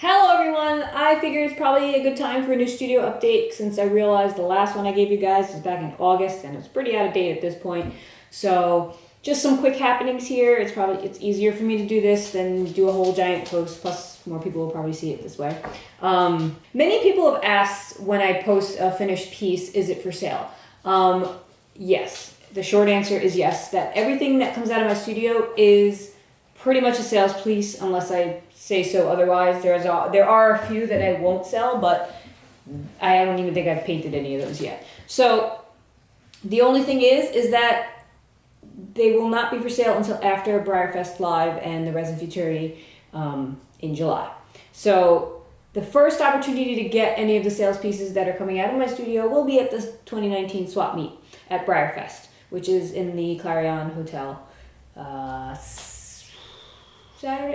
Hello everyone! I figured it's probably a good time for a new studio update since I realized the last one I gave you guys was back in August and it's pretty out of date at this point. So just some quick happenings here. It's easier for me to do this than do a whole giant post, plus more people will probably see it this way. Many people have asked when I post a finished piece, is it for sale? Yes. The short answer is yes, that everything that comes out of my studio is pretty much a sales piece unless I say so otherwise. There are a few that I won't sell, but I don't even think I've painted any of those yet. So the only thing is that they will not be for sale until after Breyerfest Live and the Resin Futurity in July. So the first opportunity to get any of the sales pieces that are coming out of my studio will be at the 2019 swap meet at Breyerfest, which is in the Clarion Hotel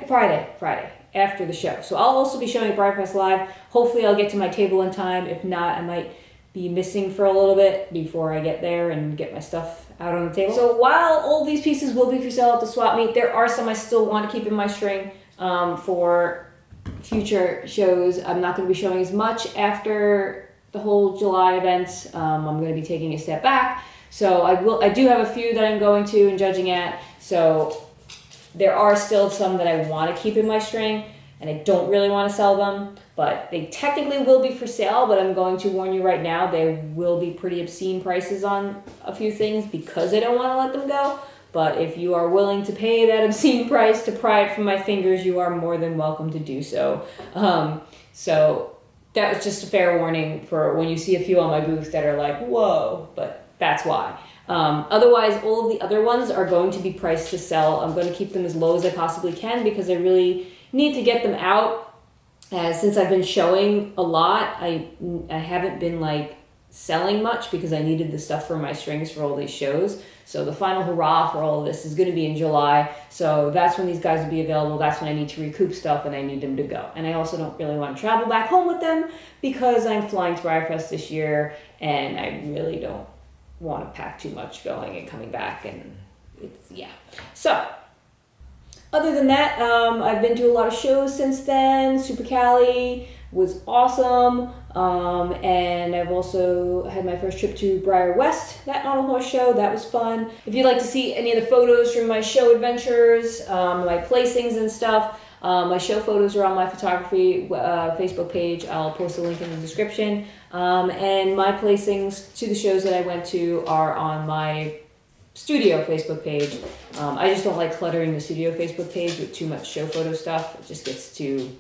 Friday after the show. So I'll also be showing Breyerfest Live. Hopefully I'll get to my table in time. If not, I might be missing for a little bit before I get there and get my stuff out on the table. So while all these pieces will be for sale at the swap meet, there are some I still want to keep in my string for future shows. I'm not going to be showing as much after the whole July events. I'm going to be taking a step back. So I do have a few that I'm going to and judging at. So there are still some that I want to keep in my string, and I don't really want to sell them, but they technically will be for sale, but I'm going to warn you right now, they will be pretty obscene prices on a few things because I don't want to let them go. But if you are willing to pay that obscene price to pry it from my fingers, you are more than welcome to do so. So that was just a fair warning for when you see a few on my booth that are like, whoa, but that's why. Otherwise, all of the other ones are going to be priced to sell. I'm going to keep them as low as I possibly can because I really need to get them out. Since I've been showing a lot, I haven't been like selling much because I needed the stuff for my strings for all these shows. So the final hurrah for all of this is going to be in July. So that's when these guys will be available. That's when I need to recoup stuff and I need them to go. And I also don't really want to travel back home with them because I'm flying to Breyerfest this year and I really don't want to pack too much going and coming back, and yeah. So other than that, I've been to a lot of shows since then. Super Cali was awesome, and I've also had my first trip to Breyer West, that model horse show. That was fun. If you'd like to see any of the photos from my show adventures, my placings and stuff, my show photos are on my photography Facebook page. I'll post a link in the description. And my placings to the shows that I went to are on my studio Facebook page. I just don't like cluttering the studio Facebook page with too much show photo stuff. It just gets too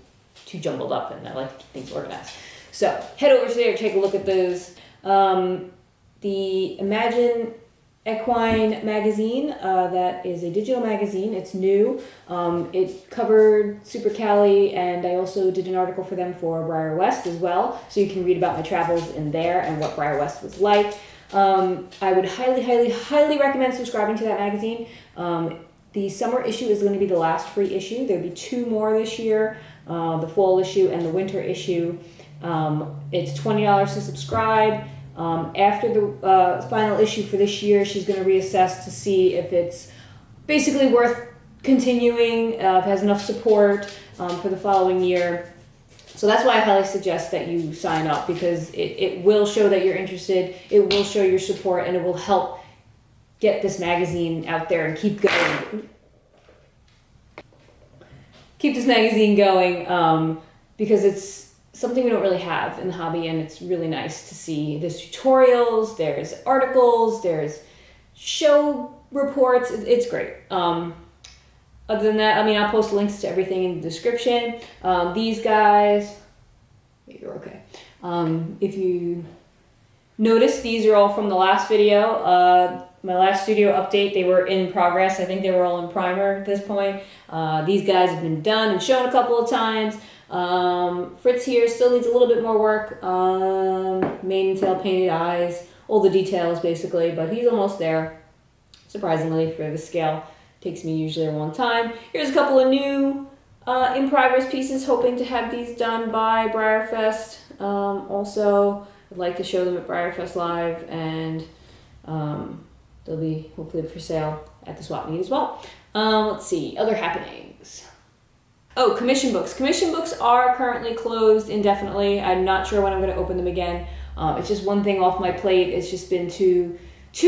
jumbled up and I like to keep things organized. So head over there, take a look at those. The Imagine Equine magazine, that is a digital magazine. It's new. It covered Super Cali, and I also did an article for them for Breyer West as well, so you can read about my travels in there and what Breyer West was like. I would highly recommend subscribing to that magazine. The summer issue is going to be the last free issue. There'll be 2 more this year, the fall issue and the winter issue. It's $20 to subscribe. After the final issue for this year, she's going to reassess to see if it's basically worth continuing, if it has enough support for the following year. So that's why I highly suggest that you sign up, because it will show that you're interested, it will show your support, and it will help get this magazine out there and keep going. Keep this magazine going because it's something we don't really have in the hobby, and it's really nice to see. There's tutorials, there's articles, there's show reports. It's great. Other than that, I mean, I'll post links to everything in the description. These guys, you're okay. If you notice, these are all from the last video. My last studio update, they were in progress. I think they were all in primer at this point. These guys have been done and shown a couple of times. Fritz here still needs a little bit more work. Mane and tail painted eyes, all the details basically, but he's almost there. Surprisingly, for the scale, takes me usually a long time. Here's a couple of new in progress pieces, hoping to have these done by Breyerfest. Also, I'd like to show them at Breyerfest Live, and they'll be hopefully for sale at the swap meet as well. Let's see, other happenings. Oh, commission books. Commission books are currently closed indefinitely. I'm not sure when I'm going to open them again. It's just one thing off my plate. It's just been too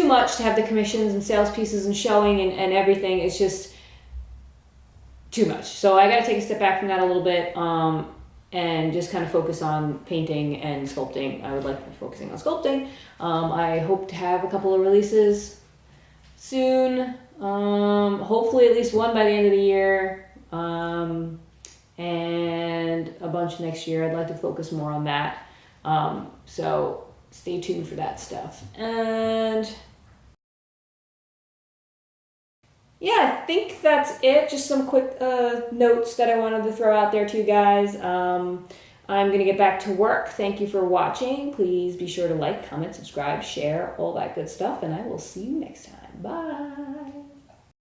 much to have the commissions and sales pieces and showing and everything. It's just too much. So I got to take a step back from that a little bit and just kind of focus on painting and sculpting. I would like to be focusing on sculpting. I hope to have a couple of releases soon. Hopefully at least one by the end of the year. And a bunch next year. I'd like to focus more on that. So stay tuned for that stuff. And yeah, I think that's it. Just some quick notes that I wanted to throw out there to you guys. I'm going to get back to work. Thank you for watching. Please be sure to like, comment, subscribe, share, all that good stuff. And I will see you next time. Bye.